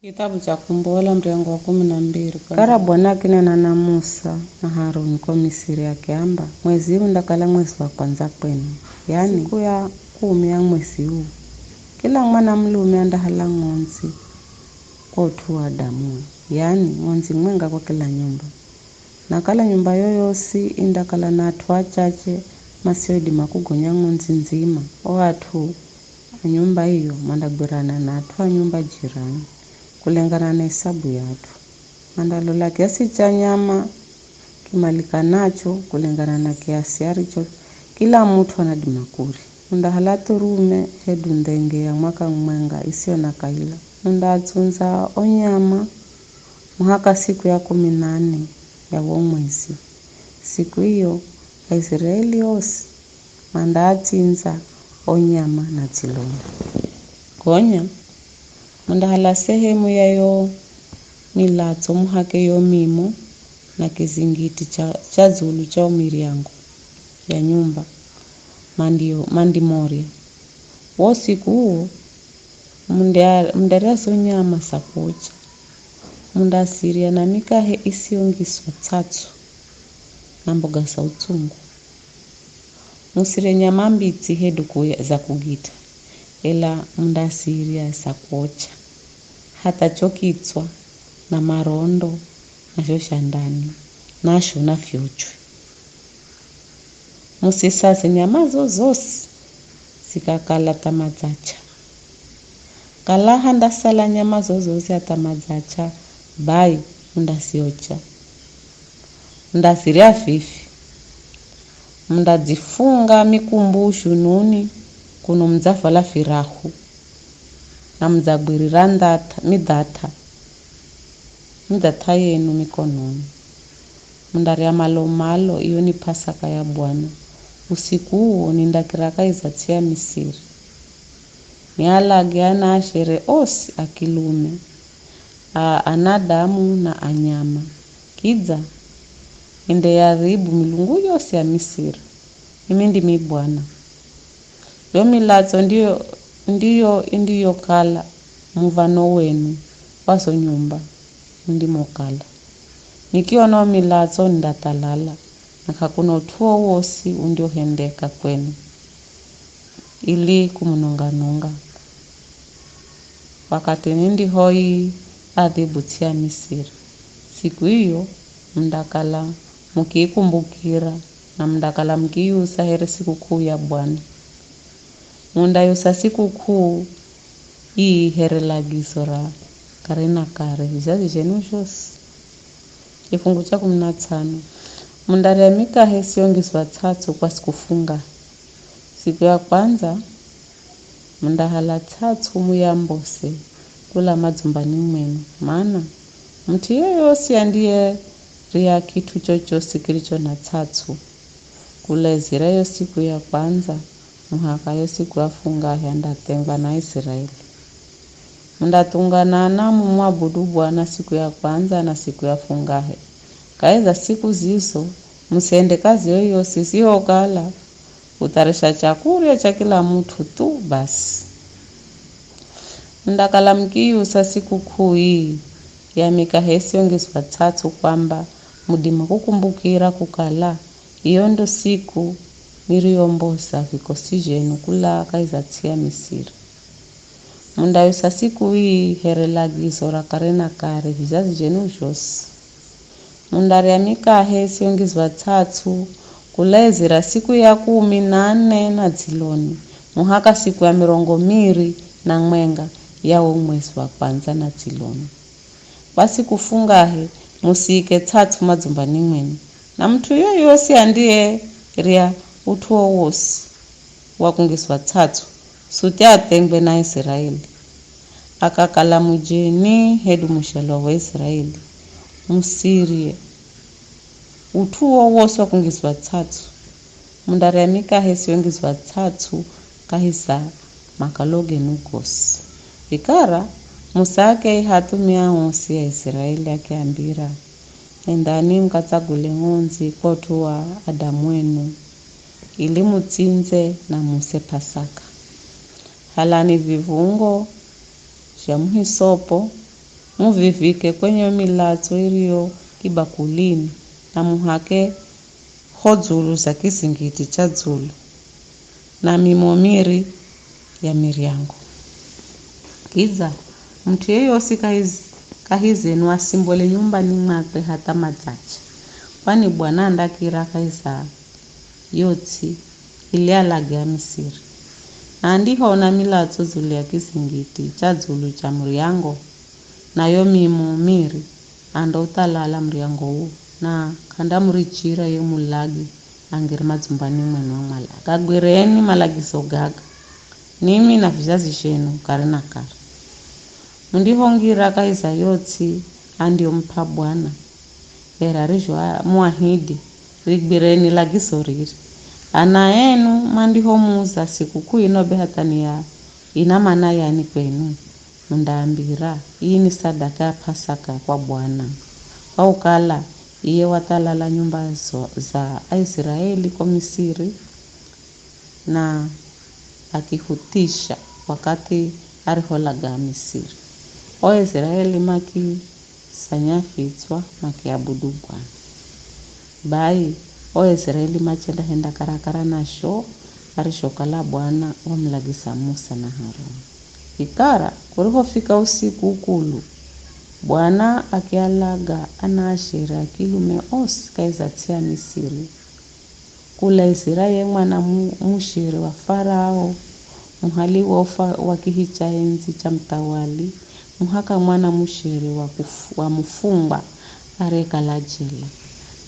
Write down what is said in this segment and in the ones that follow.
Kitabu cha Kumbukumbu mrengo wa 12. Kara Bwana akinena na Musa na Haruni kwa Misiri akiamba, mwezi huu ndakala mwezi wa kwanza kwenu, yani siku ya 10 ya mwezi huu, kila mwana mlume andahala ng'onzi kwa utu wa damu, yani ng'onzi mwenga kwa kila nyumba. Na kala nyumba yoyosi indakala na atu wachache masioidi makugonya ng'onzi nzima, o watu nyumba hiyo mandagwirana na atu wa nyumba jirani kulingana na hesabu ya atu. Mandalola kiasi cha nyama kimalika nacho kulingana na kiasi aricho kila mtu anadimakuri. Munda halatu rume hedu ndenge ya mwaka mwenga isio na kaila. Munda atunza onyama mwaka siku ya 18 ya mwezi. Siku hiyo Israeli osi manda atinza onyama na tilonda. Konya munda hala sehemu ya yo milato muhake yo mimo na kizingiti cha zulu cha umiri yangu ya nyumba mandi moria. Wo siku huo mndareso nyama sapocha munda siria na mikahe isiongiswa 3 na mboga sa utungu. Musire nyama mbiti hedu za kugita ela munda siria sapocha hata chokitswa na marondo na shosha ndani nasho na fyochwe. Musisase nyama zozosi sikakala tamadzacha kala handa sala nyama zozosi atamadzacha bai munda siocha munda siria fifi munda dzifunga mikumbushu nuni kuno mdzafala firahu na mdzagwirira midata yenu mikononi. Mundaria malo iyo ni Pasaka ya Bwana. Usiku huo nindakiraka izatia Misiri. Nialage ana ashere osi akilume anadamu na anyama. Kidza inde yaribu milungu yose ya Misiri. Imindi mi Bwana. Yo milato ndiyo kala muvano wenu waso nyumba ndimo kala. Nikiona milato ndatalala na hakuna utuo wosi undio hendeka kwenu ili kumunonga. Wakati nindi hoi adhibu tia Misiri. Siku hiyo mndakala mukikumbukira na mndakala mkiyusa here siku kuu ya Bwana. Munda yusa siku kuu hii here lagizo ra kare na kare vizazi jenu shosi. Kifungu cha 15. Mundaria mikahe siongiswa 3 kwa sikufunga. Siku ya kwanza mundahala 3 muyambose kula madzumbani mwenu, maana mtu yeyosi andiye ria kitu chochosi kilicho na 3 kulezira yo siku ya kwanza muhaka yo siku ya funga yandatengwa na Israeli. Mundatungana na mumwabudu Bwana siku ya kwanza na siku ya fungahe. Kaeza siku ziso msiende kazi yoyosi sio kala utarisha chakula cha kila mtu tu basi. Ndakala mkiyusa siku kuu hii ya mikahe siongiswa 3 kwamba mudima kukumbukira kukala iyo ndo siku niriombosa vikosi jenu kula kaizatia Misiri. Munda yusa siku hii here lagizo ra kare na kare vizazi jenu josi. Mundaria mikahe siongiswa 3 kulezira siku ya 18 na ziloni muhaka siku ya 20 na mwenga ya mwezi wa kwanza na ziloni. Basi kufungahe musike 3 madzumbani mwenu na mtu yoyosi andiye ria utuo wosi wakungiswa 3 suti atengwe na Israeli akakala mujeni hedu mushalo wa Israeli musirie utuo wosi wakungiswa 3. Mundaria mikahe siongiswa 3 kahisa makaloge nukosi. Ikara musake hatumia hosi ya Israeli akiambira endani mkatsagule ng'onzi kotu wa Adamu wenu ili mutsinze na muse Pasaka. Halani vivungo vya mhisopo muvivike kwenye milatso iliyo kibakulini na muhake hodzulu za kizingiti cha dzulu na mimomiri ya miryango. Kiza mtu yeyosi kahizenu asimbole nyumbani mwakwe hata madzache, kwani Bwana andakira kaiza yotsi ili alage ya Misiri. Na ndiho na milatso dzulu ya kizingiti cha dzulu cha mriango nayo mimomiri ando utalala mriango huu na kanda murichira ye mulagi angiri madzumbani mwenu wa malaga. Kagwireni malagizo gaga nimi na vizazi shenu kare na kare. Mundihongira kaiza yotsi andio mpa Bwana era rizho muahidi rigwireni lagizo riri. Ana enu mandihomuza sikukuu inobe hatania ina maana yani kwenu. Mundaambira hii ni sadaka ya Pasaka kwa Bwana. Au kala iye watalala nyumba za Israeli kwa Misiri na akihutisha wakati ariholaga Misiri. O Israeli maki sanyafitswa makiabudu Bwana. Bai o Israeli machenda henda karakara na sho arishokala Bwana wamlagisa Musa na Haruni. Ikara kurihofika usiku ukulu Bwana akialaga anaashira kilume osi kaizatia Misiri. Kula Israeli mwana mushiri wa Farao, muhali wa kihicha enzi cha mtawali, muhaka mwana mushiri wa mufungwa areka la jela,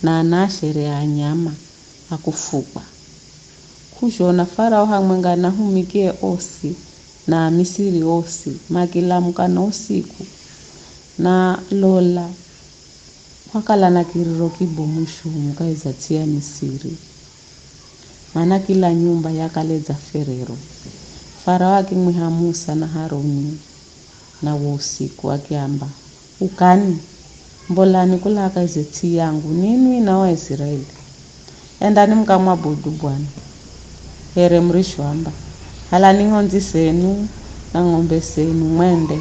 na anaashiri ya nyama akufugwa. Kushona Farao hamwenga na humikie osi na Misiri osi makilamuka na usiku na lola wakala na kiriro kibomushu mukaizatia Misiri. Mana kila nyumba yakaleza ferero. Farao akimwiha Musa na Haruni na usiku akiamba, ukani mbolani kula kaizeti yangu nini na wa Israeli. Endani mkamwabudu Bwana. Here mrishwamba hala ningonzi zenu na ng'ombe zenu mwende.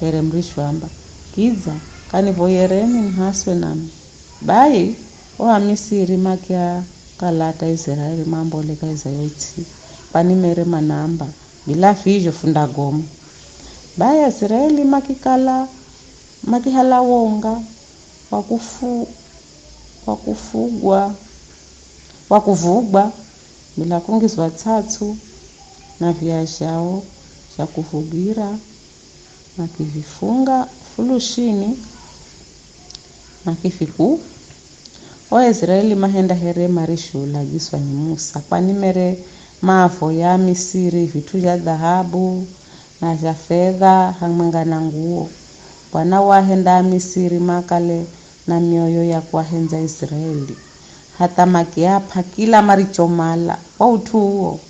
Here mrishwamba kiza kanivoyereni mhaswe nami. Bai oha Misiri makia kalata Israeli mambole kaiza yotsi panimere manamba bila fijo funda gomo. Bai Israeli makihala wonga wakuvugwa bila kungizwa tatu na viashao cha kufugira na kivifunga fulushini na kifiku. O Israeli mahenda here marishu lagiswa ni Musa panimere mavo ya Misiri vitu ya dhahabu na za fedha hamwenga na nguo. Bwana wahenda Misiri makale na mioyo ya kuwahenza Israeli hata makiapa kila marichomala wa utu huo.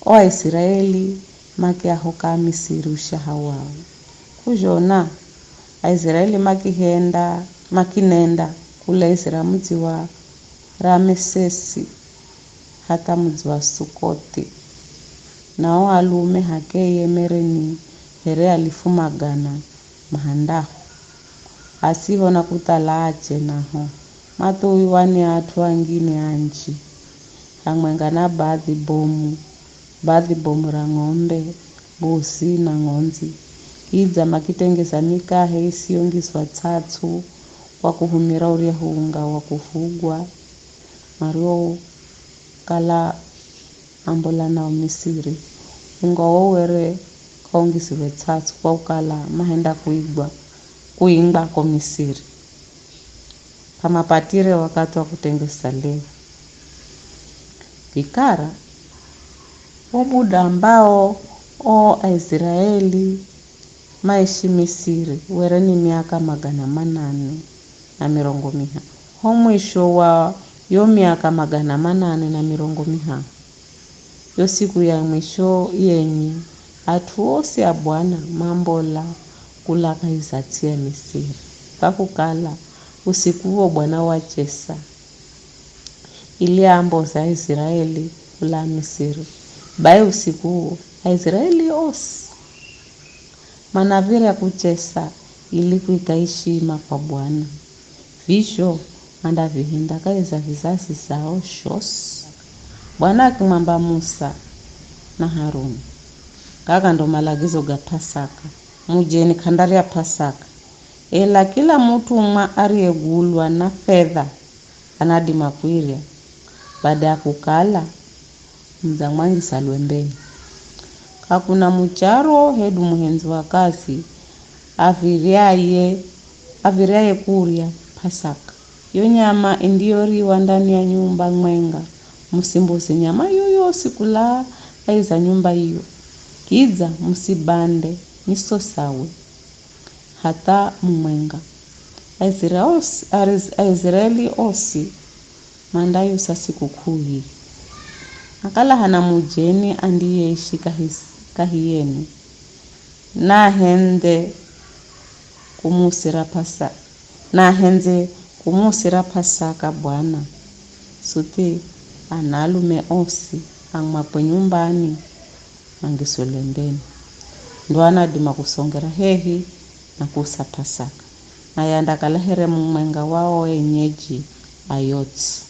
O Israeli makiahoka Misiri ushaha wao. Kujona Israeli makinenda kule Israeli mji wa Ramesesi hata mji wa Sukoti. Nao alume hakeye mereni here alifumagana mahandaho. Asiho na kutalache naho. Matui wani atu wangine anji. Hamwenga na baadhi bomu ra ng'ombe, busi na ng'onzi. Iza makitengeza mikahe isiyongiswa tatu kwa kuhumira uria hunga wa kufugwa. Mario kala ambola na Misiri. Unga wawere kaungisiwe tatu kwa ukala mahenda kuingba kwa Misiri. Kama patire wakati wa kutengesa leo. Ikara muda ambao o Israeli maishi Misiri wereni miaka 850. Mwisho wa yo miaka 850 yo siku ya mwisho yenye atuosi ya Bwana mambola kula kaizatia Misiri. Pakukala usiku huo Bwana wachesa ili ambo za Israeli kula Misiri. Bai usiku huo Israeli osi manavira kuchesa ili kuika heshima kwa Bwana. Visho anda vihinda kaiza vizazi zao shosi. Bwana akimwamba Musa na Haruni, kaka ndo malagizo ga Pasaka, mujeni kandari ya Pasaka. Ela kila mtu umwa ariegulwa na fedha anadima kuiria baada ya kukala mzamwangi salwembeni. Kakuna mucharo hedu muhenzi wa kazi aviriaye kuria Pasaka. Yo nyama indioriwa ndani ya nyumba mwenga. Musimbuse nyama yoyosi kula aiza nyumba hiyo. Kiza musibande nisosawe hata mwenga. Aizraeli osi mandayo sa sikukuu hii. Akala hana mujeni andiyeishi kahiyenu na henze kumusira Pasaka Bwana. Suti analume osi angmapo nyumbani mangisolembeni. Ndo anadima kusongera hehi na kusa Pasaka. Na yandakala here mwenga wao enyeji ayoti.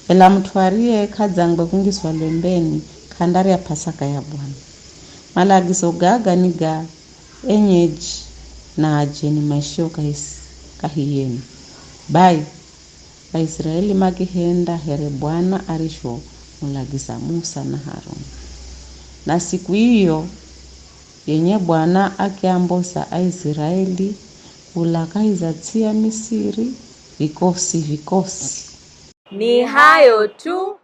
Ela mtu arie kadzangwe kungiswa lembeni kandari ya Pasaka ya Bwana. Malagizo gaga niga enyeji na ajeni maishio kahiyeni. Bai Israeli makihenda here Bwana arisho mulagiza Musa na Haruni. Na siku hiyo yenye Bwana akiambosa Israeli ulakaiza tia Misiri vikosi. Ni hayo tu.